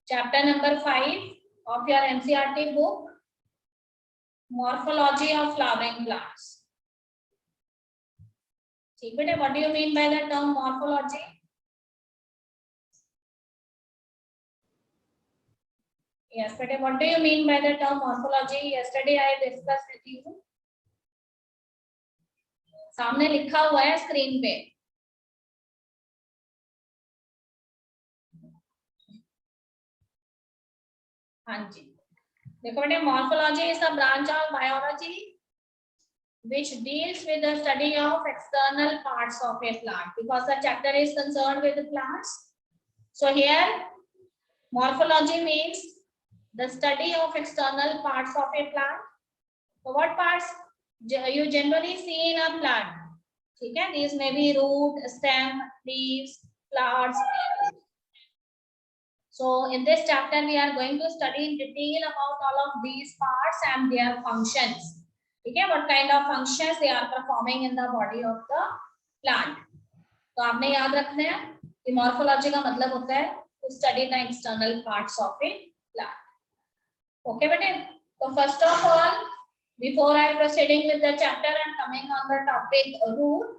chapter number 5 of your NCERT book, Morphology of Flowering Plants. ठीक बेटे, what do you mean by the term morphology? Yes, but what do you mean by the term morphology? Yesterday I discussed with you. सामने लिखा हुआ है screen पे. हाँ जी, देखो बेटे, morphology is a branch of biology which deals with the study of external parts of a plant, because the chapter is concerned with the plants. So here morphology means the study of external parts of a plant. So what parts you generally see in a plant? ठीक है, these may be root, stem, leaves, flowers. So in this chapter we are going to study in detail about all of these parts and their functions. ठीक है, what kind of functions they are performing in the body of the plant. तो आपने याद रखना है कि morphology का मतलब होता है to study the external parts of a plant. Okay बेटे, so first of all, before I proceeding with the chapter and coming on the topic root,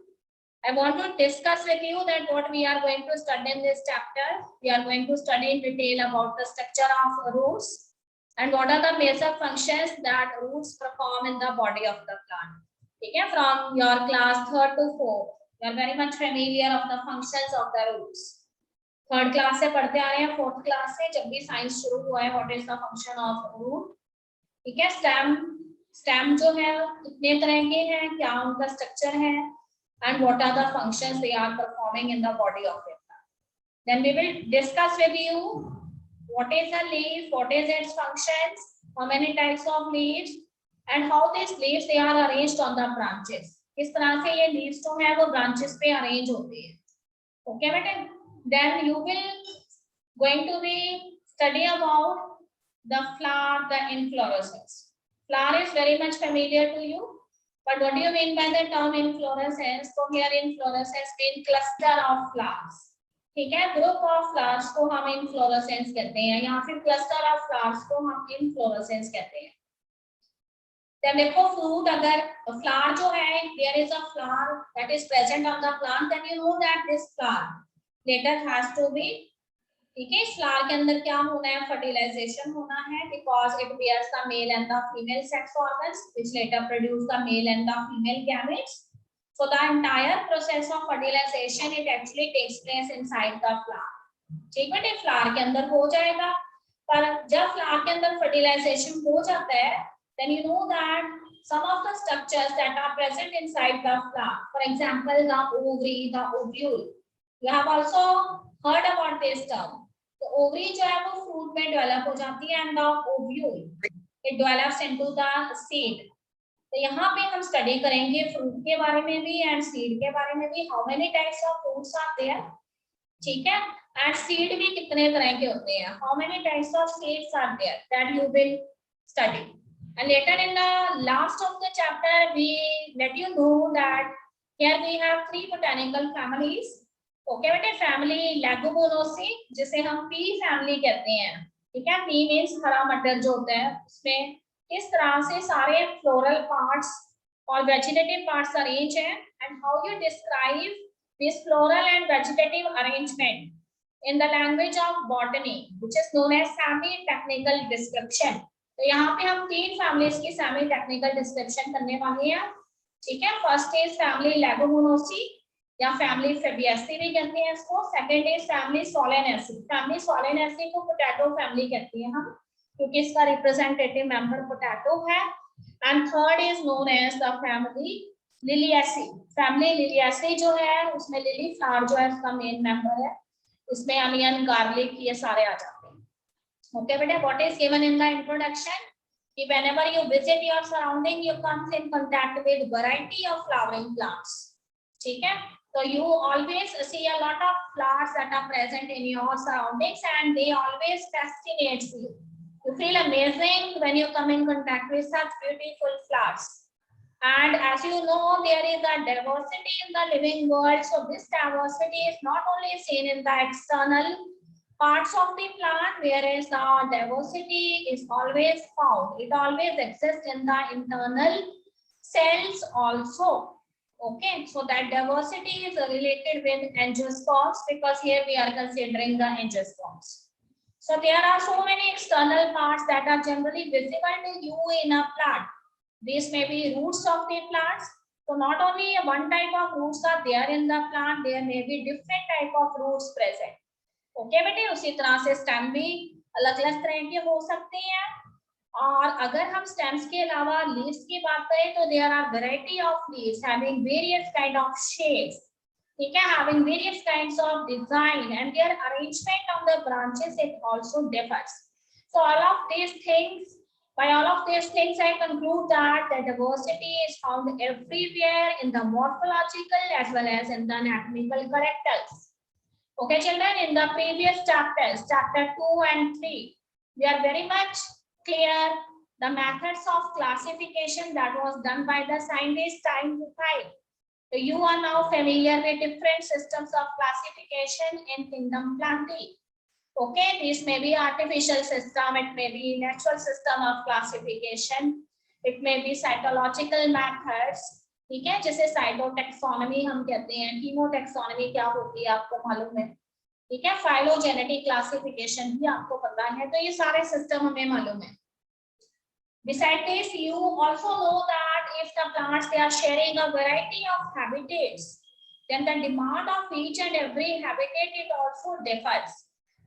I want to discuss with you that what we are going to study in this chapter. We are going to study in detail about the structure of roots and what are the major functions that roots perform in the body of the plant. Okay, from your class 3rd to 4th, you are very much familiar of the functions of the roots. 3rd class से पढ़ते आ रहे हैं, 4th class से जब भी science शुरू हुआ है, what is the function of root. ठीक है, स्टेम जो है कितने तरह के हैं, क्या उनका स्ट्रक्चर है, and what are the functions they are performing in the body of a plant. Then we will discuss with you what is a leaf, what is its functions, how many types of leaves, and how these leaves they are arranged on the branches. किस तरह से ये leaves जो है वो branches पे arrange होते हैं. Okay बेटे, then you will going to be study about the flower, the inflorescence. Flower is very much familiar to you. But what do you mean by the term inflorescence? So here inflorescence means cluster of flowers. ठीक है, group of flowers को हम inflorescence कहते हैं, या फिर cluster of flowers को हम inflorescence कहते हैं. then देखो fruit, अगर flower जो है, there is a flower that is present on the plant, then you know that this flower later has to be, ठीक है, इस फ्लावर के अंदर क्या होना है, फर्टिलाइजेशन होना है, because it bears the male and the female sex organs which later produce the male and the female gametes. So the entire process of fertilization it actually takes place inside the flower. ठीक है, flower के अंदर हो जाएगा, पर जब flower के अंदर फर्टिलाइजेशन हो जाता है, then you know that some of the structures that are present inside the flower, for example the ovary, the ovule, you have also heard about this term. तो ओवरी जो है वो फ्रूट में डेवलप हो जाती है and the ovule it develops into the seed. तो यहाँ पे हम स्टडी करेंगे फ्रूट के बारे में भी एंड सीड के बारे में भी, how many types of fruits are there. ठीक है, एंड सीड भी कितने तरह के होते हैं, how many types of seeds are there, that you will study. And later in the last of the chapter we let you know that here we have 3 botanical families. Okay बेटे, family Leguminosae जिसे हम P family कहते हैं. ठीक है, P means हरा मटर जो होता है, उसमें किस तरह से सारे फ्लोरल पार्ट्स और वेजिटेटिव पार्ट्स अरेंज हैं and how you describe this floral and vegetative arrangement in the language of botany which is known as semi technical description. तो यहाँ पे हम 3 फैमिलीज की सेमी टेक्निकल डिस्क्रिप्शन करने वाले हैं. ठीक है, फर्स्ट इज फैमिली लेगुमिनोसी या फैमिली फेबिएसी भी कहते हैं इसको. Second is family Solanaceae. Family Solanaceae को पोटैटो फैमिली कहते हैं हम, क्योंकि इसका रिप्रेजेंटेटिव मेंबर पोटैटो है. And third is known as the family Liliaceae. Family Liliaceae जो है उसमें लिली फ्लावर जो है उसका मेन मेंबर है, इसमें अनियन, गार्लिक ये सारे आ जाते हैं. ओके बेटा, what is given in the introduction कि whenever you visit your surrounding you come in contact with variety of flowering plants. ठीक है, so you always see a lot of flowers that are present in your surroundings and they always fascinate you. You feel amazing when you come in contact with such beautiful flowers. And as you know, there is a diversity in the living world. So this diversity is not only seen in the external parts of the plant whereas the diversity is always found. It always exists in the internal cells also. Okay, so that diversity is related with angiosperms because here we are considering the angiosperms. So there are so many external parts that are generally visible to you in a plant. These may be roots of the plants. So not only one type of roots are there in the plant, there may be different type of roots present. Okay बेटे, उसी तरह से stem भी अलग अलग तरह के हो सकते हैं. और अगर हम स्टेम्स के अलावा लीव्स की बात करें तो there are variety of leaves having various kind of shapes. ठीक है, having various kinds of design and their arrangement of the branches it also differs. So all of these things, by all of these things I conclude that the diversity is found everywhere in the morphological as well as in the anatomical characters. Okay, children, in the previous chapters, chapter 2 and 3, we are very much clear the methods of classification that was done by the scientists time to time. So you are now familiar with different systems of classification in kingdom Plantae. Okay, this may be artificial system, it may be natural system of classification, it may be cytological methods. ठीक है, जैसे cytotaxonomy हम कहते हैं, कीमोटैक्सोनॉमी क्या होती है आपको मालूम है. ठीक है, फाइलोजेनेटिक क्लासिफिकेशन भी आपको पता है. तो ये सारे सिस्टम हमें मालूम है. Besides this, you also know that if the plants they are sharing a variety of habitats, then the demand of each and every habitat it also differs.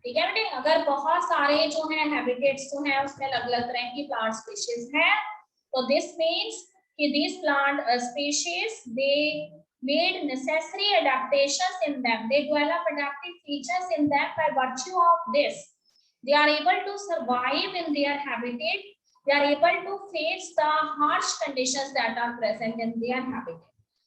ठीक है बेटे, अगर बहुत सारे जो हैं हैबिटेट्स जो हैं उसमें अलग अलग तरह की प्लांट स्पीशीज हैं, तो दिस मींस कि these plant species they made necessary adaptations in them. They develop adaptive features in them. By virtue of this, they are able to survive in their habitat. They are able to face the harsh conditions that are present in their habitat.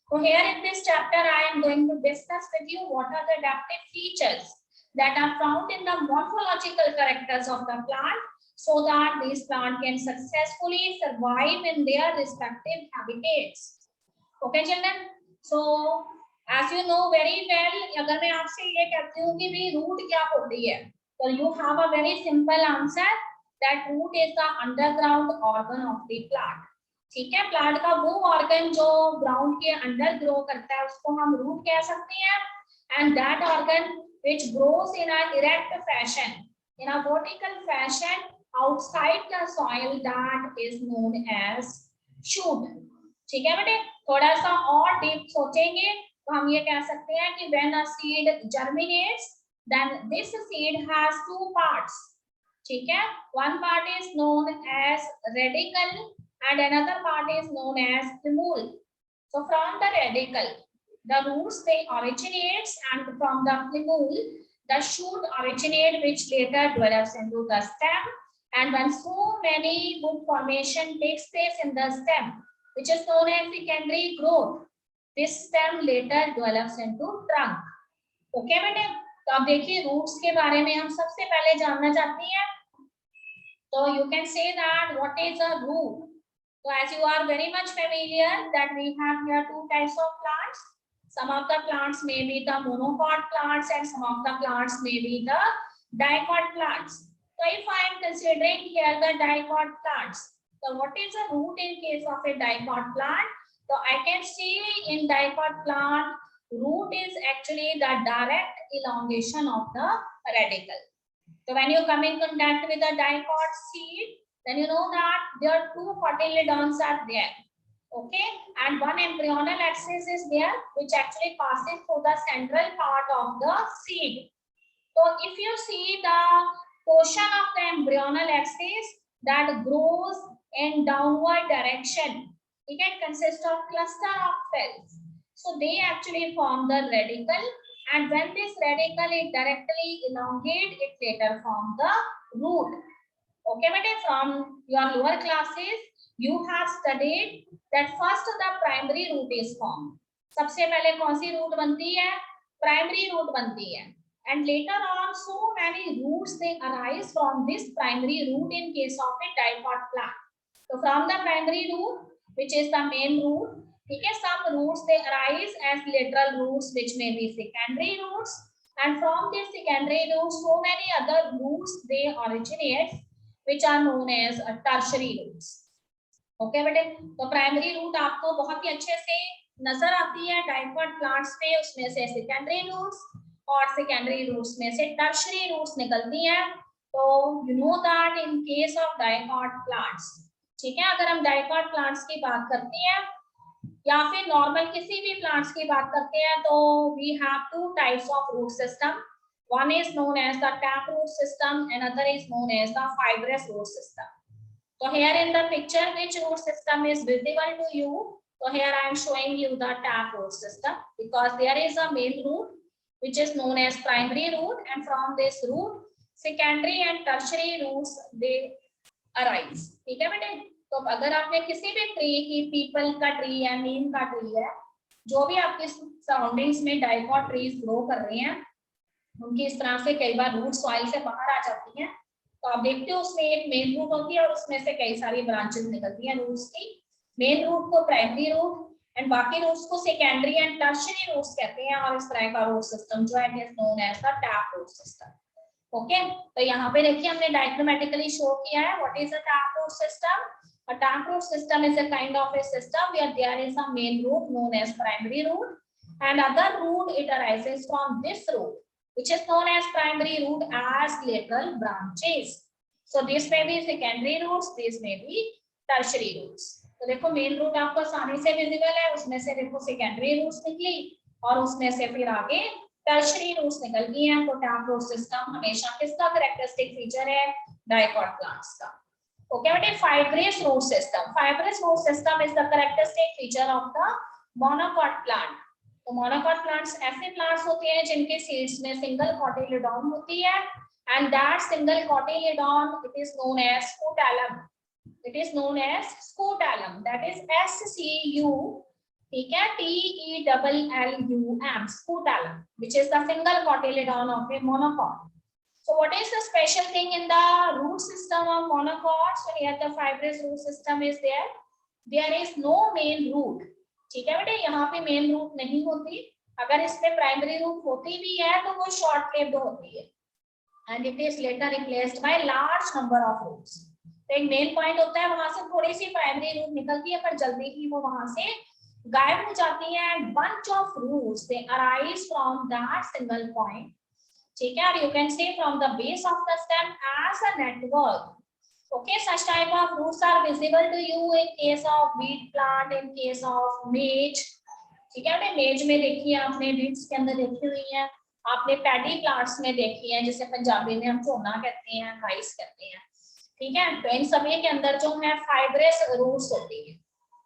So here in this chapter, I am going to discuss with you what are the adaptive features that are found in the morphological characters of the plant, so that these plant can successfully survive in their respective habitats. Okay, children. So as you know very well, अगर मैं आपसे ये कहती हूँ कि भी root क्या होती है, तो you have a very simple answer that root is the underground organ of the plant. ठीक है, प्लांट का वो ऑर्गन जो ग्राउंड के अंडर ग्रो करता है उसको हम रूट कह सकते हैं. And that organ which grows in an erect fashion, in a vertical fashion outside the soil, that is known as shoot. ठीक है बेटे, थोड़ा सा और डीप सोचेंगे तो हम ये कह सकते हैं कि when a seed germinates, then this seed has two parts. ठीक है, one part is known as radicle and another part is known as plumule. So from the radicle, the roots they originates, and from the plumule the shoot originate, which later develops into the stem. And when so many wood formation takes place in the stem, which is known as secondary growth, this stem later develops into trunk. Okay बेटे, तो अब देखिए roots के बारे में हम सबसे पहले जानना चाहते हैं. तो you can say that what is a root. So as you are very much familiar that we have here two types of plants. Some of the plants may be the monocot plants and some of the plants may be the dicot plants. So if I am considering here the dicot plants, so what is a root in case of a dicot plant? So I can see in dicot plant, root is actually the direct elongation of the radicle. So when you come in contact with the dicot seed, then you know that there are two cotyledons are there. Okay, and one embryonal axis is there which actually passes through the central part of the seed. So if you see the portion of the embryonal axis that grows in downward direction, it can consist of cluster of cells. So they actually form the radicle, and when this radicle is directly elongate, it later form the root. Okay, but from your lower classes, you have studied that first the primary root is formed. सबसे पहले कौन सी root बनती है? Primary root बनती है. And later on, so many roots they arise from this primary root in case of a dicot plant. So from the primary root, which is the main root, okay, some roots they arise as lateral roots, which may be secondary roots, and from this secondary roots so many other roots they originate which are known as tertiary roots. Okay बेटे, तो primary root आपको बहुत ही अच्छे से नजर आती है dicot plants में, उसमें से सेकेंडरी रूट्स और सेकेंडरी रूट्स में से टर्शियरी रूट्स निकलती हैं. तो you know that in case of dicot plants, ठीक है, अगर हम डाइकोट प्लांट्स की बात करते हैं या फिर नॉर्मल किसी भी प्लांट्स की बात करते हैं, तो we have two types of root system. One is known as the tap root system, another is known as the fibrous root system. So here in the picture, which root system is visible to you? So here I am showing you the tap root system, because there is a main root which is known as primary root, and from this root secondary and tertiary roots they arise. ठीक है बेटे, तो अगर आपने किसी भी tree की, people का ट्री है, नीम का ट्री है, जो भी आपके सराउंडिंग्स में डाइकोट ट्रीज ग्रो कर रहे हैं, उनकी इस तरह से कई बार रूट सॉइल से बाहर आ जाती हैं, तो आप देखते हो उसमें एक मेन रूट होती है और उसमें से कई सारी ब्रांचेस निकलती हैं रूट्स की. मेन रूट को प्राइमरी रूट एंड बाकी रूट्स को सेकेंडरी एंड टर्शियरी रूट्स कहते हैं, और इस तरह का रूट सिस्टम जो है it is known as the tap root system. Okay, तो यहाँ पे देखिए हमने डायग्रामेटिकली शो किया है what is a tap root system. A tap root system is a kind of a system where there is a main root known as primary root, and other root it arises from this root which is known as primary root as lateral branches. So this may be secondary roots, this may be tertiary roots. तो देखो main root आपको आसानी से visible है, उसमें से देखो secondary roots निकली और उसमें से फिर आगे टर्शियरी रूट्स निकल गई हैं. तो टैप रूट सिस्टम हमेशा किसका कैरेक्टरिस्टिक फीचर है? डाइकोट प्लांट्स का. Okay, but a fibrous root system. Fibrous root system is the characteristic feature of the monocot plant. तो monocot plants ऐसे plants होते हैं जिनके seeds में single cotyledon होती है, and that single cotyledon it is known as scutellum. It is known as scutellum. That is SCU, ठीक है, TELLUM, scutellum, which is the single cotyledon of a monocot. So what is the special thing in the root system of monocot? So here the fibrous root system is there. There is no main root. ठीक है बेटे, यहाँ पे main root नहीं होती. अगर इसमें primary root होती भी है तो वो शॉर्ट लिव्ड होती है, and it is later replaced by large number of roots. तो एक मेन पॉइंट होता है, वहां से थोड़ी सी प्राइमरी रूट निकलती है पर जल्दी ही वो वहां से गायब हो जाती है. and bunch of roots they arise from that single point. ठीक है, और you can see from the base of the stem as a network. Okay, such type of roots are visible to you in case of wheat plant, in case of maize. ठीक है, मेज में देखी है आपने, बीट्स के अंदर देखी हुई है आपने, पैडी प्लांट्स में देखी है, जिसे पंजाबी में हम झोना कहते हैं, राइस कहते हैं. ठीक है, तो इन सभी के अंदर जो है फाइब्रस रूट्स होती है.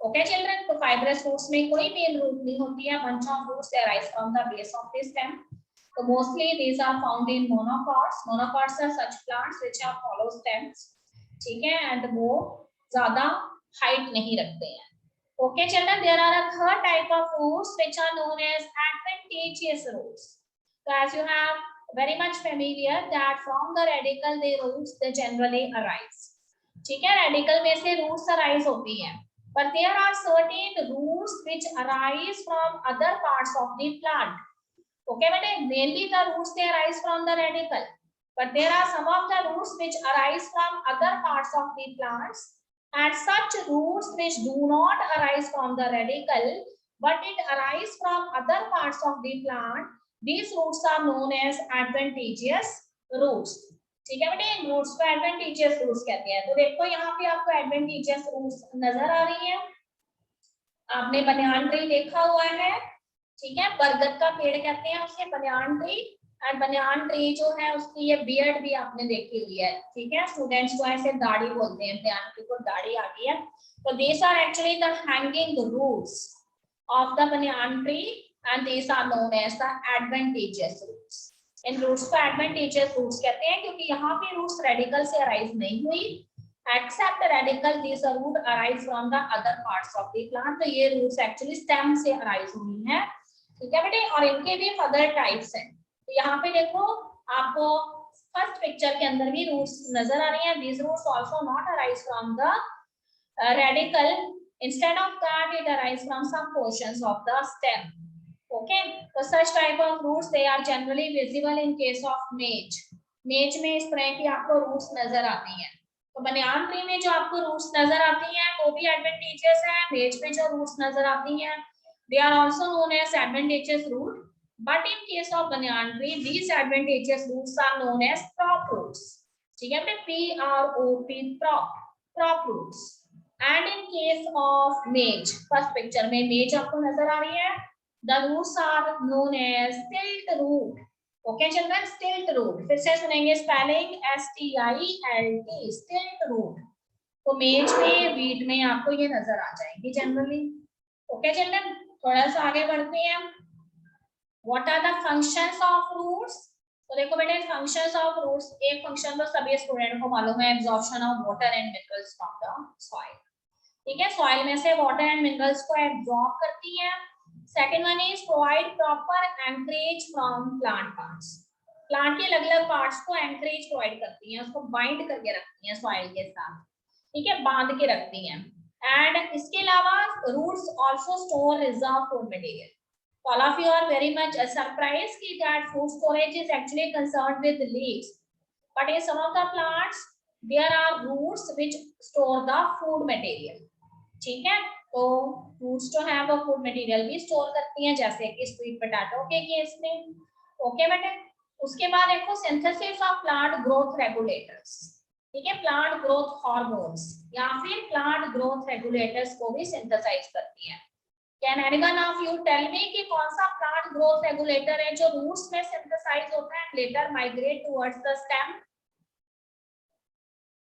ओके चिल्ड्रन, तो फाइब्रस रूट्स में कोई मेन रूट नहीं होती है. bunch of roots arise from the base of the stem. So mostly these are found in monocots. Monocots are such plants which have hollow stems, ठीक है, and वो ज़्यादा height नहीं रखते हैं. Okay children, there are a third type of roots which are known as adventitious roots. So as you have very much familiar that from the radical the roots they generally arise. ठीक है, radical में से roots arise होती हैं, but there are certain roots which arise from other parts of the plant. Okay, but mainly the roots they arise from the radical, but there are some of the roots which arise from other parts of the plants, and such roots which do not arise from the radical but it arise from other parts of the plant, these roots are known as adventitious roots. ठीक है बेटे, इन roots को adventitious roots कहते हैं. तो देखो यहाँ पे आपको एडवेंटिशियस रूट्स नजर आ रही है. आपने बनियान ट्री देखा हुआ है, ठीक है, बरगद का पेड़ कहते हैं उसे बनियान ट्री, एंड बनियान ट्री जो है उसकी ये बियर्ड भी आपने देखी हुई है. ठीक है, स्टूडेंट्स को ऐसे दाढ़ी बोलते हैं, बनियान ट्री को दाढ़ी आ गई है. तो these are actually the hanging roots of the banyan tree and these are known as the adventitious roots. इन रूट्स को एडवेंटिशियस रूट्स कहते हैं क्योंकि यहाँ पे रूट्स रेडिकल से अराइज नहीं हुई. Except radical, these root arise from the other parts of the plant. तो ये roots actually stem से arise हुई हैं. ठीक है बेटे, और इनके भी फर्दर टाइप्स हैं. तो यहाँ पे देखो आपको फर्स्ट पिक्चर के अंदर भी रूट्स नजर आ रही हैं. These roots also not arise from the radical. Instead of that, it arise from some portions of the stem. Okay, so such type of roots they are generally visible in case of maize. मेज में इस तरह की आपको roots नजर आती हैं। तो बनियान ट्री में जो आपको रूट्स नजर आती हैं वो भी एडवांटेजेस है। मेज में जो रूट्स नजर आती हैं they are also known as advantageous root, but in case of banyan tree these advantageous roots are known as prop roots. ठीक है बेटा, PROP prop roots. And in case of maize, first picture में maize आपको नजर आ रही है, the roots are known as stilt root. Okay children, stilt root, फिर से सुनेंगे स्पेलिंग STILT, स्टिल्ट रूट। तो मेज में, वीट में आपको ये नजर आ जाएंगी जनरली। ओके चिल्ड्रन, थोड़ा सा आगे बढ़ते हैं। What are the functions of roots? तो देखो बेटे, फंक्शंस ऑफ रूट्स, एक फंक्शन तो सभी स्टूडेंट को मालूम है, absorption of water and minerals from the soil. ठीक है, सॉइल में से वाटर एंड मिनरल्स को एब्जॉर्ब करती है। Second one is provide proper anchorage from plant parts. Plant के अलग अलग पार्ट्स को एंकरेज प्रोवाइड करती हैं, उसको बाइंड करके रखती हैं सॉइल के साथ। ठीक है, बांध के रखती हैं। एंड इसके अलावा roots also store reserve food material. All of you are very much surprised that food storage is actually concerned with leaves, but in some of the plants there are roots which store the food material. ठीक है, तो roots जो है वो food material भी store करती हैं, जैसे कि स्वीट पोटैटो के केस में। ओके बेटे, उसके बाद देखो synthesis of plant growth regulators. ठीक है, प्लांट ग्रोथ हार्मोन्स या फिर प्लांट ग्रोथ रेगुलेटर्स को भी सिंथेसाइज करती हैं। Can anyone of you tell me कि कौन सा प्लांट ग्रोथ रेगुलेटर है जो रूट्स में सिंथेसाइज होता है, later migrate towards the stem?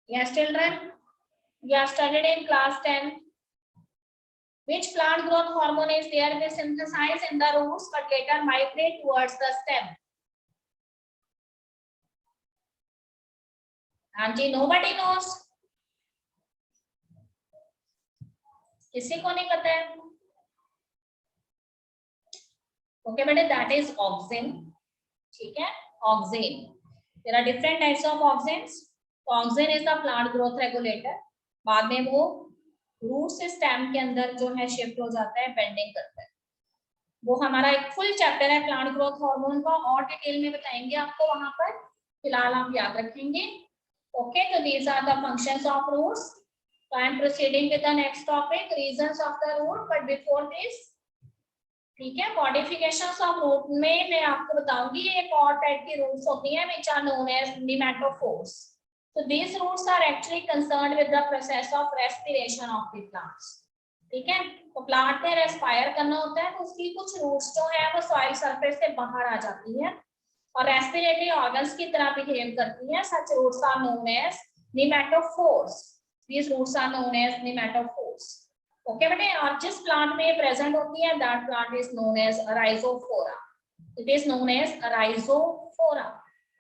Yes children, you have studied in class 10. Which plant growth hormone is there? They synthesize in the roots but later migrate towards the stem. Auntie, nobody knows. किसी को नहीं पता है? Okay, बेटे, that is auxin. ठीक है, auxin. There are different types of auxins. Auxin is the plant growth regulator. बाद में वो रूट से स्टेम के अंदर जो है शिफ्ट हो जाता है, बेंडिंग करता है। वो हमारा एक फुल चैप्टर है प्लांट ग्रोथ हार्मोन का, और डिटेल में बताएंगे आपको वहां पर, फिलहाल आप याद रखेंगे। ओके, तो these are the functions of roots. So I am proceeding with the next topic, reasons of the root, but before this, ठीक है, modifications of root में मैं आपको बताऊंगी एक और टाइप की रूट्स होती हैं which are known as nematophores. So these roots are actually concerned with the process of respiration of the plants. ठीक है, तो प्लांट में रेस्पायर करना होता है, तो उसकी कुछ रूट्स जो है वो सॉइल सरफेस से बाहर आ जाती हैं और रेस्पिरेटरी ऑर्गन्स की तरह बिहेव करती हैं। Such roots are known as nematophores. These roots are known as nematophores. Okay बेटे, और जिस प्लांट में प्रेजेंट होती है that plant is known as rhizophora. It is known as rhizophora.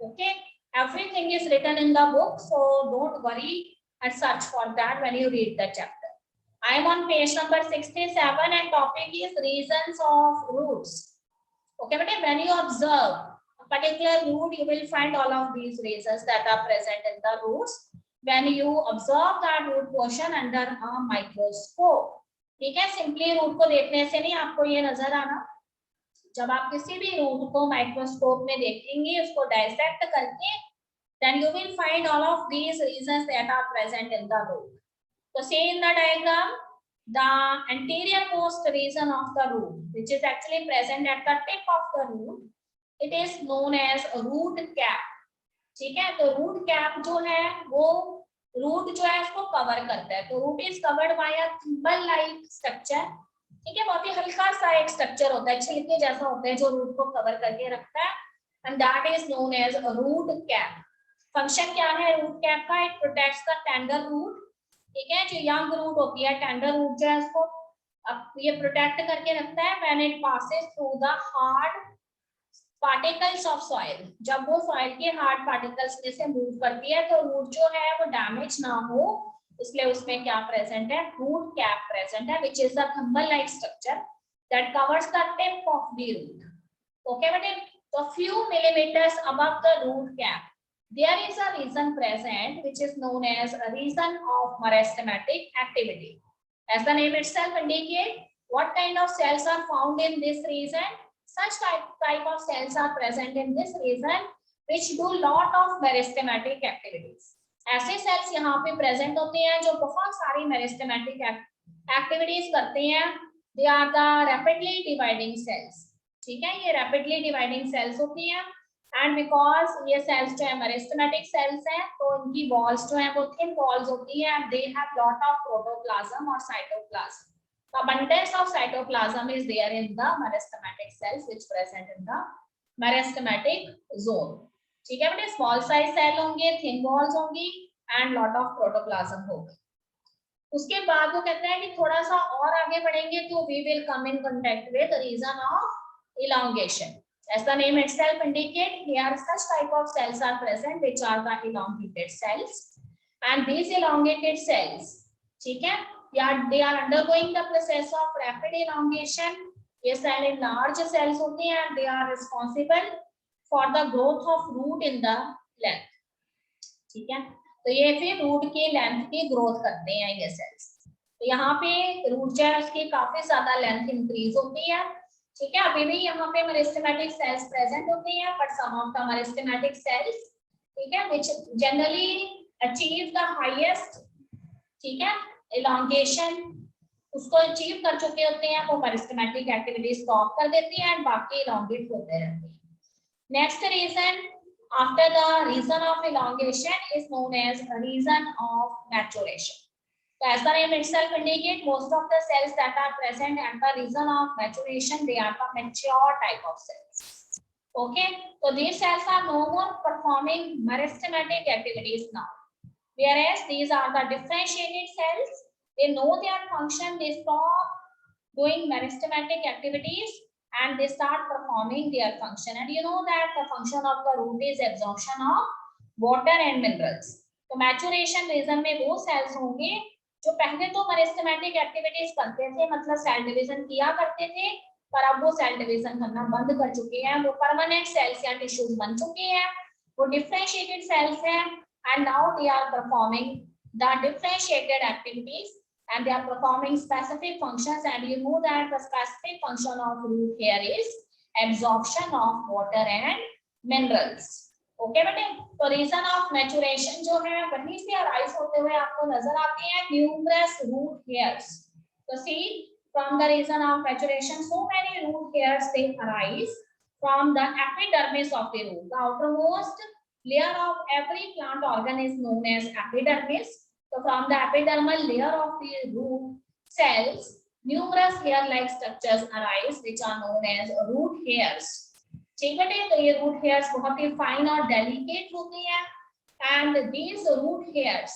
Okay, everything is written in the book, so don't worry and search for that when you read the chapter. I am on page number 67 and topic is reasons of roots. Okay बेटे, when you observe a particular root you will find all of these reasons that are present in the roots when you observe that root portion under a microscope. ठीक है, simply root को देखने से नहीं आपको ये नजर आना, जब आप किसी भी रूट को माइक्रोस्कोप में देखेंगे, उसको डाइसेक्ट करके, then you will find all of these reasons that are present in the root. So see in the diagram, the anterior most region of the root, which is actually present at the tip of the root, it is known as root cap. ठीक है, तो root cap जो है वो root जो है उसको cover करता है, तो root is covered by a thimble like structure. ठीक है, बहुत ही हल्का सा एक स्ट्रक्चर होता है, छिलके जैसा होता है जो रूट को कवर करके रखता है, and that is known as root cap. Function क्या है रूट कैप का? It protects the tender root. ठीक है, जो यंग रूट होती है, टेंडर रूट जो है उसको ये प्रोटेक्ट करके रखता है when it passes through the hard particles of soil. जब वो सॉइल के हार्ड पार्टिकल्स में से मूव करती है तो रूट जो है वो डैमेज ना हो, इसलिए उसमें क्या प्रेजेंट है? रूट कैप प्रेजेंट है, which is the thimble like structure that covers the tip of the root. Okay बेटे, तो few millimeters above the root cap there is a region present which is known as a region of meristematic activity. As the name itself indicate, what kind of cells are found in this region? such type of cells are present in this region which do lot of meristematic activities. ऐसे sales यहाँ पे present होते हैं जो बहुत सारी meristematic activities करते हैं. They are the rapidly dividing cells. ठीक है, ये रैपिडली डिवाइडिंग सेल्स होती हैं. एंड बिकॉज ये सेल्स जो है मेरिस्टेमेटिक सेल्स हैं तो इनकी वॉल्स जो है वो थिन वॉल्स होती है. And they have lot of protoplasm और cytoplasm. The abundance of cytoplasm is there in the meristematic cells which present in the meristematic zone. ठीक है बेटे, स्मॉल साइज सेल होंगे, थिन वॉल्स होंगी एंड लॉट ऑफ प्रोटोप्लाज्म होगा. उसके बाद वो कहते हैं कि थोड़ा सा और आगे बढ़ेंगे तो we will come in contact with region of elongation. As the name itself indicate, here such type of cells are present which are the elongated cells. And these elongated cells, ठीक है, they are undergoing the process of rapid elongation. ये cell in large cells होते हैं and they are responsible for the growth of root in the length. ठीक है, तो ये फिर रूट के लेंथ की ग्रोथ करते हैं ये सेल्स. तो यहाँ पे रूट जो है उसकी काफी ज्यादा लेंथ इंक्रीज होती है. ठीक है, अभी भी यहाँ पे मेरिस्टेमेटिक सेल्स प्रेजेंट होती हैं but some of the meristematic cells, ठीक है, which generally achieve the highest, ठीक है, elongation उसको अचीव कर चुके होते हैं, वो मेरिस्टेमेटिक एक्टिविटी स्टॉप कर देती है एंड बाकी elongate होते रहते हैं. Next region after the region of elongation is known as reason of maturation. So as the name itself indicate, most of the cells that are present at the region of maturation, they are the mature type of cells. Okay, so these cells are no more performing meristematic activities now. Whereas these are the differentiated cells, they know their function, they stop doing meristematic activities and they start performing their function. And you know that the function of the root is absorption of water and minerals. तो maturation region में वो cells होंगे जो पहले तो meristematic activities करते थे, मतलब सेल डिवीजन किया करते थे, पर अब वो सेल डिवीजन करना बंद कर चुके हैं. वो परमानेंट सेल्स या टिश्यूज बन चुके हैं, वो डिफरेंशिएटेड सेल्स हैं and now they are performing the differentiated activities and they are performing specific functions. And you know that the specific function of root hair is absorption of water and minerals. Okay बेटे, तो reason of maturation जो है वहीं से arise होते हुए आपको नजर आते हैं न्यूमरस रूट हेयर्स. तो see from the region of maturation so many root hairs they arise from the epidermis of the root. The outermost layer of every plant organ is known as epidermis. So from the epidermal layer of the root cells, numerous hair-like structures arise which are known as root hairs. ठीक है, तो ये root hairs बहुत ही fine और delicate होती हैं and these root hairs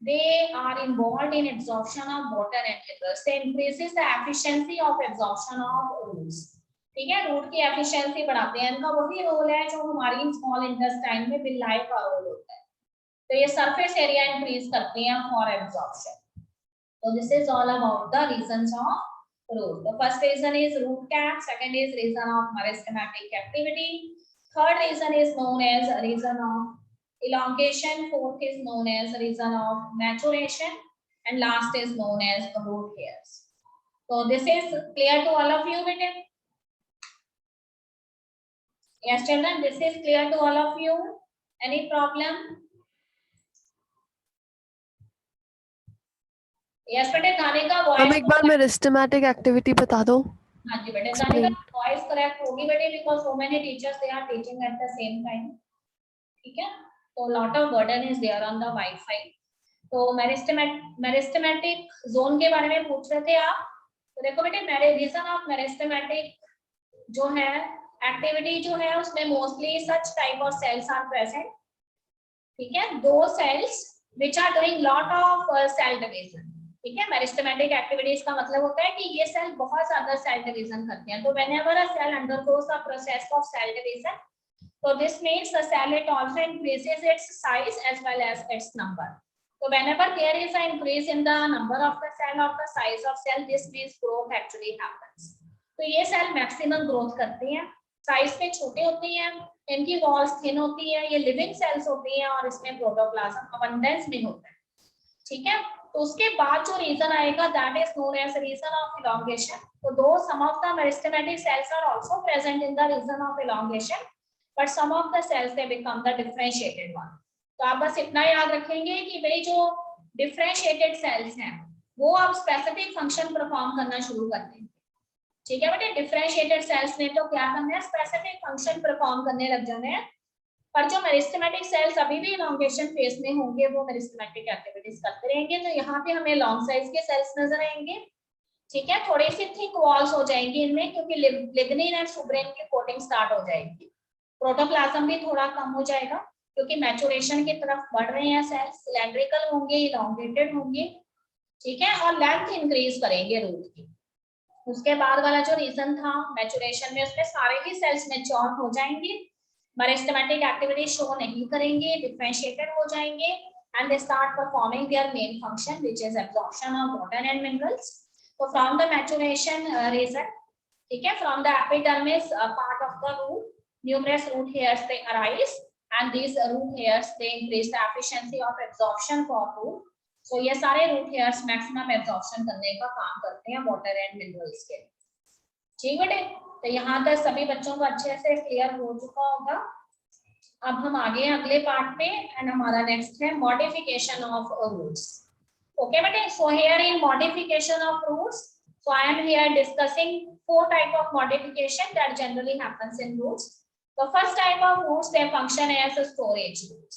they are involved in absorption of water and minerals. They increases the efficiency of absorption of roots. ठीक है, रूट की एफिशिएंसी बढ़ाते हैं. इनका वही रोल है जो हमारी स्मॉल इंटेस्टाइन में विलाई का रोल होता है. तो ये सरफेस एरिया इंक्रीज करते हैं फॉर एब्जॉर्प्शन. तो this is all about the reasons of root. The first reason is root cap, second is reason of meristematic activity, third reason is known as reason of elongation, fourth is known as reason of maturation, and last is known as root hairs. So this is clear to all of you, bete? Yes children, this is clear to all of you. Any problem? Yes बेटे, गाने का voice एक बार meristematic activity बता दो. हाँ जी बेटे, गाने का वॉइस करेक्ट होगी बेटे because so many teachers they are teaching at the same time. ठीक है, तो lot of burden is there on the wifi. तो मेरिस्टेमेटिक जोन के बारे में पूछ रहे थे आप. तो देखो बेटे, रीजन ऑफ मेरिस्टेमेटिक जो है एक्टिविटी जो है उसमें mostly such type of cells are present. ठीक है, those cells which are doing lot of cell division. ठीक है, मेरिस्टेमेटिक एक्टिविटीज का मतलब होता है कि ये सेल बहुत ज्यादा सेल डिवीजन करते हैं. तो whenever a cell undergoes the process of cell division, so this means the cell it also increases its size as well as its number. So whenever there is an increase in the number of the cell of the size of cell, this means growth actually happens. तो ये cell maximum growth करते हैं, size में छोटे होती हैं, इनकी walls thin होती है, ये लिविंग सेल्स होती हैं और इसमें प्रोटोप्लाज्म अबंडेंस में होता है. ठीक है, तो उसके बाद जो रीजन आएगा that is known as region of elongation. तो though some of the meristematic cells are also present in the region of elongation, but some of the cells they become the differentiated one. तो आप बस इतना याद रखेंगे कि भाई जो डिफरेंशिएटेड सेल्स हैं वो अब स्पेसिफिक फंक्शन परफॉर्म करना शुरू करते हैं. ठीक है बेटे, डिफरेंशिएटेड सेल्स ने तो क्या करना है, स्पेसिफिक फंक्शन परफॉर्म करने लग जाने हैं. पर जो मेरिस्टेमेटिक सेल्स अभी भी इलॉन्गेशन फेज में होंगे वो मेरिस्टेमेटिक एक्टिविटीज करते रहेंगे. तो यहाँ पे हमें लॉन्ग साइज के सेल्स नजर आएंगे. ठीक है, थोड़ी सी थिक वॉल्स हो जाएंगी इनमें क्योंकि लिग्निन एंड सुब्रेन की कोटिंग स्टार्ट हो जाएगी. प्रोटोप्लाज्म भी थोड़ा कम हो जाएगा क्योंकि मैचुरेशन की तरफ बढ़ रहे हैं सेल्स. सिलेंड्रिकल होंगे, इलॉन्गेटेड होंगे. ठीक है, और लेंथ इंक्रीज करेंगे रूट की. उसके बाद वाला जो रीजन था मैचुरेशन में, उसमें सारे ही सेल्स मैच्योर हो जाएंगे, मेरिस्टेमेटिक एक्टिविटी शो नहीं करेंगे, डिफरेंशिएटेड हो जाएंगे and they start performing their main function which is absorption of water and minerals. So from the maturation region, ठीक है, from the epidermis part of the root, numerous root hairs they arise and these root hairs they increase the efficiency of absorption for root. So ये सारे root hairs maximum absorption करने का काम करते हैं water and minerals के. ठीक बेटे, तो यहाँ तक सभी बच्चों को अच्छे से क्लियर हो चुका होगा. अब हम आगे हैं अगले पार्ट पे एंड हमारा नेक्स्ट है मॉडिफिकेशन ऑफ रूट्स. ओके बेटे, so here in modification of roots, so I am here discussing 4 type of modification that generally happens in roots. The first type of roots they function as storage roots.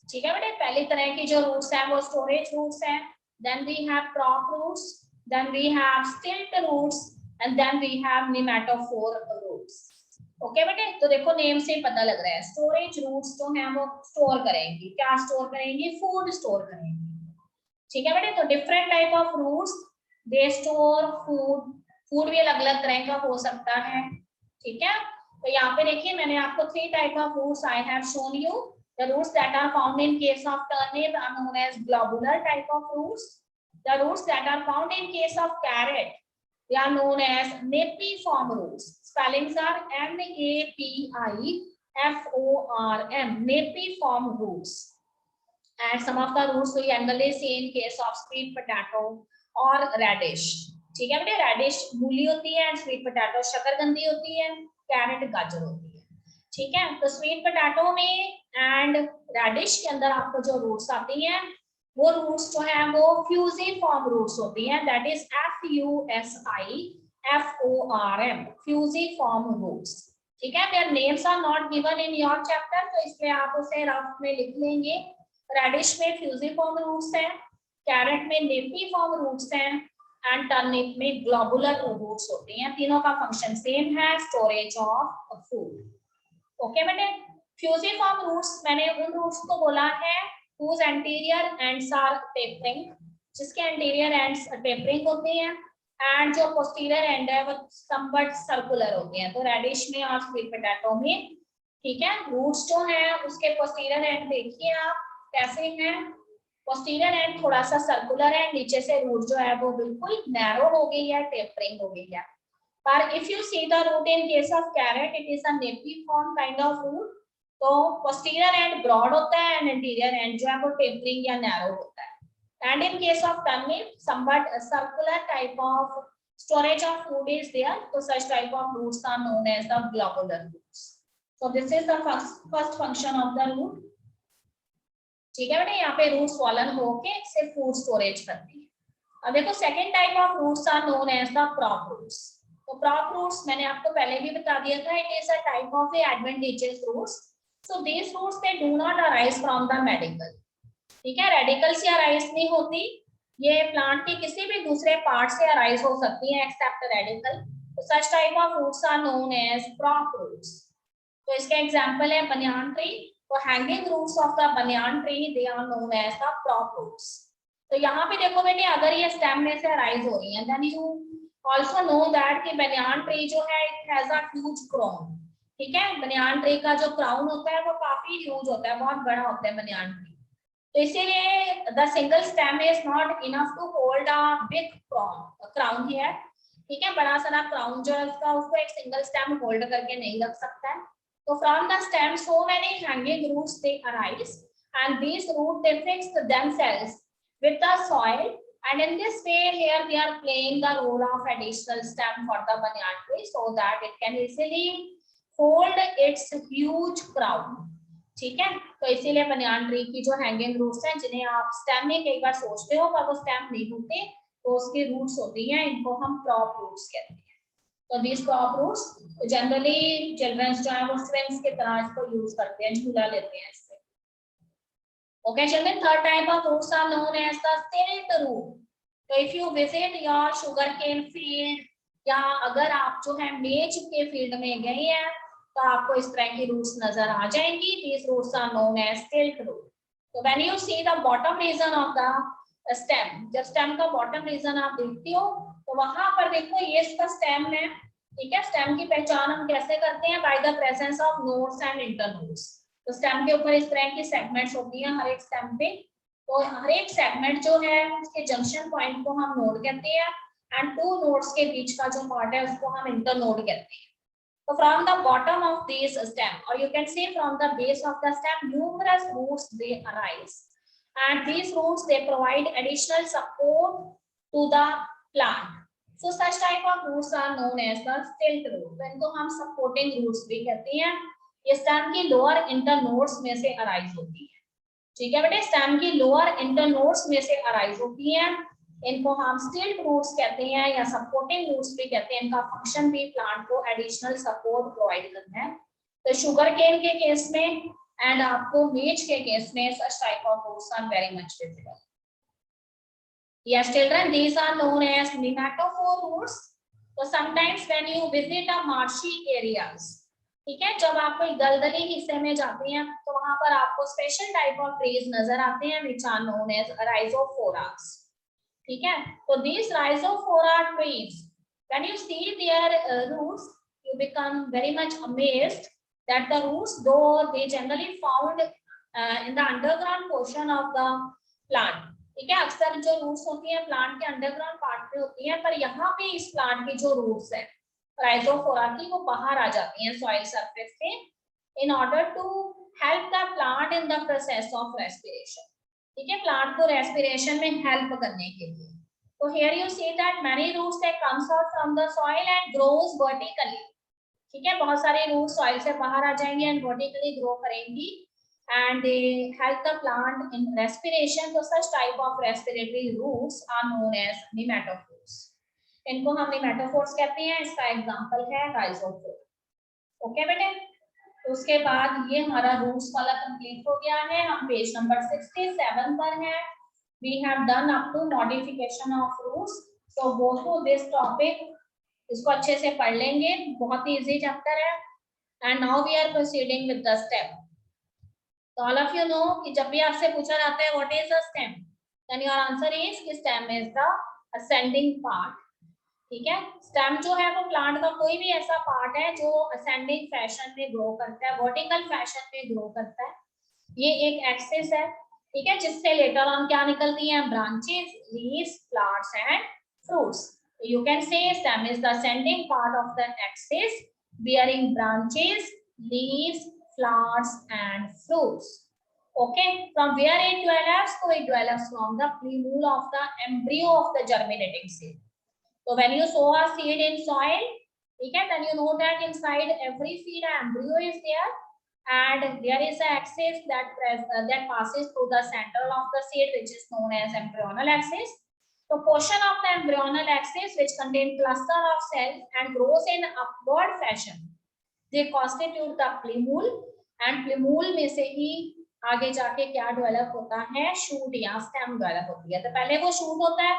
ठीक है बेटे, पहली तरह की जो roots हैं वो storage roots हैं. Then we have crop roots, then we have stilt roots and then we have nematophore roots. Okay बेटे, तो देखो नेम से पता लग रहा है स्टोरेज रूट्स जो हैं वो स्टोर करेंगी. क्या स्टोर करेंगी? फूड स्टोर करेंगी. ठीक है बेटे, तो different type of roots they store food. Food भी अलग अलग तरह का हो सकता है. ठीक है, तो यहाँ पे देखिए मैंने आपको 3 type of roots I have shown you. The roots that are found in case of turnip are known as globular type of roots. The roots that are found in case of carrot they are known as napiform roots. Spellings are Napiform, napiform roots. And some of the roots we generally see in case of sweet potato or radish. ठीक है बेटे, radish मूली होती है and sweet potato शकरकंदी होती है, carat गाजर होती है. ठीक है, तो sweet potato में and radish के अंदर आपको जो roots आती हैं वो रूट्स जो है वो फ्यूजिफॉर्म रूट्स होती हैं. That is FUSIFORM, fusiform roots. ठीक है, their names are not given in your chapter, तो इसलिए आप उसे रफ में लिख लेंगे. रेडिश में फ्यूजिफॉर्म रूट्स हैं, कैरेट में नेपिफॉर्म रूट्स हैं एंड टर्निप में ग्लोबुलर रूट्स होती हैं. तीनों का फंक्शन सेम है, स्टोरेज ऑफ फूड. ओके बेटे, फ्यूजिफॉर्म रूट्स मैंने उन रूट्स को बोला है whose anterior ends are tapering, जिसके anterior ends tapering होते हैं and जो posterior end है वो somewhat circular होते हैं. तो radish में और sweet potato में, ठीक है, roots जो हैं उसके posterior end देखिए आप कैसे हैं. posterior end थोड़ा सा circular है, नीचे से root जो है वो बिल्कुल narrow हो गई है, tapering हो गई है. पर if you see the root in case of carrot, it is a napiform kind of root. तो posterior end broad होता है and anterior end जो है वो tapering या narrow होता है. And in case of turnip, somewhat a circular type of storage of food is there. So such type of roots are known as the globular roots. So this is the first function of the root. ठीक है बेटे, यहाँ पे root swollen होके सिर्फ food storage करती है. अब देखो second type of roots are known as the prop roots. तो prop roots मैंने आपको पहले भी बता दिया था, it is a type of adventitious roots. So these roots they do not arise from the medical. ठीक है, रेडिकल से अराइज नहीं होती, ये प्लांट के किसी भी दूसरे पार्ट से अराइज हो सकती है एक्सेप्ट रेडिकल. तो such type of roots are known as prop roots. तो इसके एग्जांपल है बनियान ट्री. तो hanging roots of the banyan tree they are known as the prop roots. तो यहाँ पे देखो बेटे, अगर ये स्टेम में से अराइज हो रही है then you also know that कि बनियान ट्री जो है it has a huge crown. ठीक है, बनियान ट्री का जो क्राउन होता है वो काफी ह्यूज होता है, बहुत बड़ा होता है बनियान ट्री. तो इसीलिए the single stem is not enough to hold a big crown here. ठीक है, बड़ा सारा क्राउन जो है उसका, उसको एक सिंगल स्टेम होल्ड करके नहीं रख सकता है. तो from the stem so many hanging roots they arise and these root they fix themselves with the soil, and in this way here they are playing the role of additional stem for the banyan tree so that it can easily hold its huge crown. ठीक है, तो इसीलिए banyan tree की जो hanging roots हैं, जिन्हें आप stem में कई बार सोचते हो पर वो स्टेम नहीं होते, तो उसकी रूट्स होती हैं, इनको हम प्रॉप रूट्स कहते हैं। तो this prop roots generally childrens जो है वो स्विंग्स की तरह इसको यूज करते हैं, झूला लेते हैं इससे। Okay children, third type of roots are known as the stilt root. तो if you visit your sugarcane field, या अगर आप जो है मेज के फील्ड में गए हैं तो आपको इस तरह की रूट्स नजर आ जाएंगी। These roots are known as stilt root. So when you see the bottom region of the stem, जब स्टेम का बॉटम रीजन आप देखते हो तो वहां पर देखो ये इसका स्टेम है, ठीक है। स्टेम की पहचान हम कैसे करते हैं? By the presence of nodes and internodes. तो स्टेम के ऊपर इस तरह की सेगमेंट्स होती हैं हर एक स्टेम पे, तो हर एक सेगमेंट जो है उसके जंक्शन पॉइंट को हम नोड कहते हैं, एंड टू नोड्स के बीच का जो पार्ट है उसको हम इंटरनोड कहते हैं। So from the bottom of this stem, or you can say from the base of the stem, numerous roots they arise, and these roots they provide additional support to the plant. So such type of roots are known as the stilt root. तो इनको हम supporting roots भी कहते हैं। ये stem की lower internodes में से arise होती है, ठीक है बेटे, stem की lower internodes में से arise होती है। इनको हम स्टिल्ट रूट्स कहते हैं या सपोर्टिंग रूट्स भी कहते हैं। इनका फंक्शन भी प्लांट को एडिशनल सपोर्ट प्रोवाइड करना है। तो शुगर केन के केस में एंड आपको मेज के केस में such type of roots are very much visible. Yes children, these are known as nematophore roots. तो sometimes when you visit a marshy areas, ठीक है, जब आप कोई दलदली हिस्से में जाते हैं तो वहां पर आपको स्पेशल टाइप ऑफ ट्रीज नजर आते हैं which are known as rhizophoras, ठीक है। तो these rhizophora trees, when you see their roots, you become very much amazed that the roots, though they generally found in the underground portion of the plant, ठीक है, अक्सर जो roots होती हैं plant के अंडरग्राउंड पार्ट में होती हैं, पर यहाँ पे इस प्लांट की जो रूट्स है राइजोफोरा की, वो बाहर आ जाती हैं सॉइल सरफेस से, in order to help the plant in the process of respiration, ठीक है, प्लांट को रेस्पिरेशन में हेल्प करने के लिए। तो here you see that many roots that comes out from the soil and grows vertically, ठीक है, बहुत सारे रूट्स सॉइल से बाहर आ जाएंगे एंड वर्टिकली ग्रो करेंगी and they help the plant in respiration. तो such type of respiratory roots are known as pneumatophores. इनको हम नेमेटोफोर्स कहते हैं। इसका एग्जांपल है राइजोफोर। ओके बेटे, तो उसके बाद ये हमारा रूट्स वाला कंप्लीट हो गया है। हम पेज नंबर 67 पर हैं। We have done up to modification of roots. So go through this topic. इसको अच्छे से पढ़ लेंगे, बहुत ही इजी चैप्टर है। And now we are proceeding with the stem. So all of you know कि जब भी आपसे पूछा जाता है what is a stem, then your answer is कि stem is the ascending part, ठीक है। स्टेम जो है वो प्लांट का कोई भी ऐसा पार्ट है जो असेंडिंग फैशन में ग्रो करता है, वर्टिकल फैशन में ग्रो करता है। ये एक एक्सिस है, ठीक है, जिससे लेटर ऑन क्या निकलती हैं? Branches, leaves, flowers and fruits. You can say stem is the ascending part of the axis bearing branches, leaves, flowers and fruits. Okay, from where it develops? So it develops from the plumule of the embryo of the germinating seed. So when you sow a seed in soil, okay, then you know that inside every seed an embryo is there, and there is an axis that passes through the center of the seed, which is known as embryonal axis. So portion of the embryonal axis which contain cluster of cells and grows in upward fashion, they constitute the plumule, and plumule में से ही आगे जाके क्या develop होता है? Shoot या stem develop होती है। तो पहले वो शूट होता है,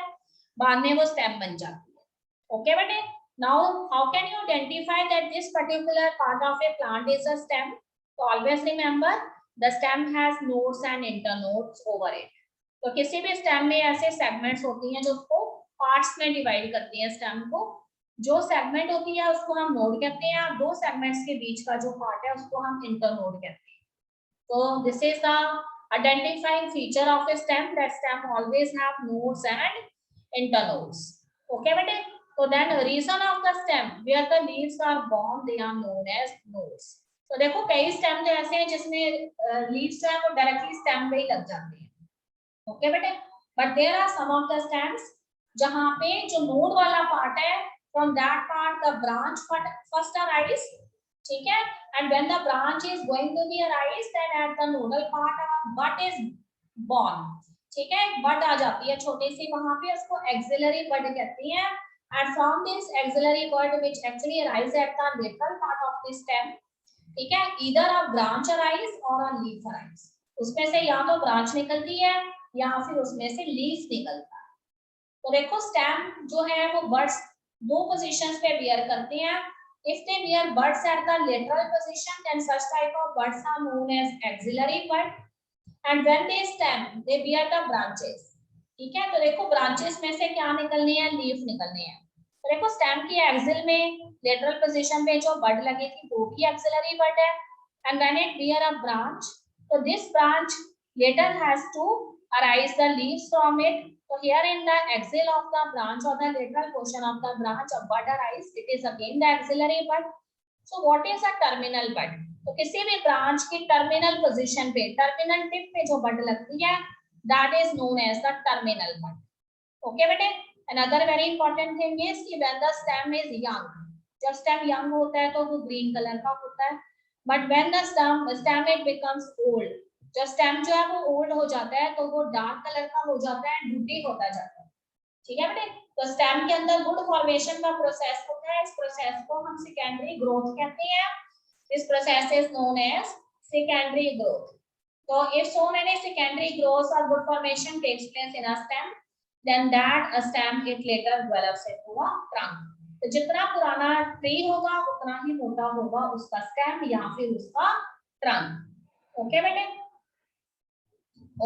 बाद में वो स्टेम बन जाती है। ओके बेटे, now how can you identify that this particular part of a plant is a stem? So always remember the stem has nodes and internodes over it. तो किसी भी स्टेम में ऐसे सेगमेंट्स होती हैं जो उसको पार्ट्स में डिवाइड करती हैं स्टेम को। जो सेगमेंट होती है उसको हम नोड कहते हैं, और दो सेगमेंट्स के बीच का जो पार्ट है उसको हम इंटरनोड कहते हैं। So this is the identifying feature of a stem, that stem always have nodes and internodes. Okay बेटे, so then region of the stem where the leaves are born, they are known as nodes. तो देखो कई stem तो ऐसे हैं जिसमें leaves जो है वो डायरेक्टली स्टेम पे ही लग जाते हैं। ओके बेटे, but there are some of the stems जहाँ पे जो node वाला part है, from that part the branch first arise, ठीक है, and when the branch is going to be arise, then at the nodal part bud is born, ठीक है, bud आ जाती है छोटी सी वहां पे, उसको axillary bud कहती है, and from this axillary bud which actually arise at the lateral part of the stem, ठीक है, either a branch arise or a leaf arise, उसमें से या तो branch निकलती है या फिर उसमें से leaf निकलता है। तो देखो स्टेम जो है वो बर्ड्स दो पोजीशंस पे बियर करते हैं। If they bear birds at the lateral position then such type of birds are known as axillary bird, and when they stem they bear the branches, ठीक है। तो देखो ब्रांचेस में से क्या निकलनी है, लीफ निकलनी है। तो देखो स्टेम की एक्सिल में लेटरल पोजीशन पे जो बर्ड लगेगी वो भी एक्सिलरी बर्ड है, and when it bear a branch, तो this branch later has to arise the leaves from it. So here in the axil of the branch or the lateral portion of the branch a bud arise, it is again the axillary bud. So what is a terminal bud? तो किसी भी branch की terminal position पे, terminal tip पे जो bud लगती है, that is known as the terminal bud. Okay बेटे? Another very important thing is कि when the stem is young, जब stem young होता है तो वो green color का होता है, but when the stem it becomes old, जब स्टेम जो है वो ओल्ड हो जाता है तो वो डार्क कलर का हो जाता है, डूटी होता जाता है, ठीक है बेटे। तो स्टेम के अंदर वुड फॉर्मेशन का प्रोसेस होता है, इस प्रोसेस को हम सेकेंडरी ग्रोथ कहते हैं। This process is known as secondary growth. तो if so many secondary growth और wood formation takes place in a stem, then that a stem it later develops into a trunk. तो जितना पुराना tree होगा उतना ही मोटा होगा उसका स्टेम या फिर उसका ट्रंक। ओके बेटे।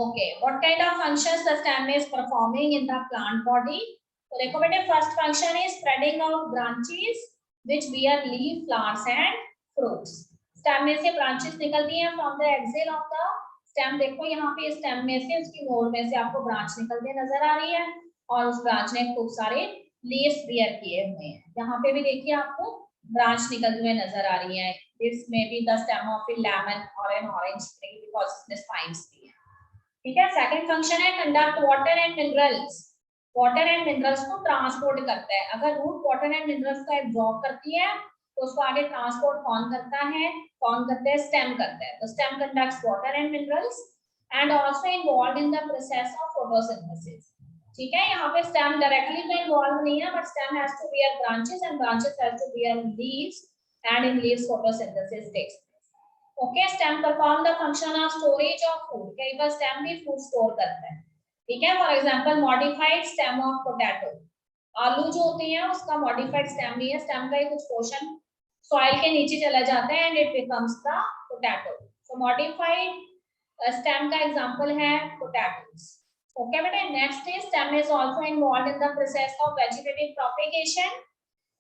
Okay, what kind of functions the stem is performing in the plant body? So देखो बेटे, first function is spreading out branches which bear leaf, flowers and fruits. Stem में से branches निकलती हैं from the axil of the stem। देखो यहाँ पे stem में से उसकी नोड में से आपको branch निकलते नजर आ रही है और उस branch ने खूब सारे leaves bear किए हुए हैं। यहाँ पे भी देखिए आपको branch निकलते हुए नजर आ रही है। This may be the stem of a lemon or an orange tree because इसमें spines भी है, ठीक है। सेकंड फंक्शन है conduct water and minerals. Water and minerals को ट्रांसपोर्ट करता है। अगर रूट वाटर एंड मिनरल्स को एब्जॉर्ब करती है तो उसको आगे ट्रांसपोर्ट कौन करता है? स्टेम करता है। तो stem conducts water and minerals and also involved in the process of photosynthesis, ठीक है। यहाँ पे स्टेम डायरेक्टली तो इन्वॉल्व नहीं है, but stem has to bear branches and branches has to bear leaves and in leaves photosynthesis takes. Okay, stem perform the function of storage of food. कई बार stem भी फूड स्टोर करता है, ठीक है। For example modified stem of potato. आलू जो होते हैं उसका मॉडिफाइड स्टेम भी है। स्टेम का कुछ पोर्शन सॉइल के नीचे चला जाता है and it becomes the potato. So modified stem का एग्जांपल है पोटैटोस। ओके बेटे, next is stem is also involved in the process of vegetative propagation.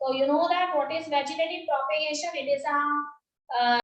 So you know that what is vegetative propagation? It is a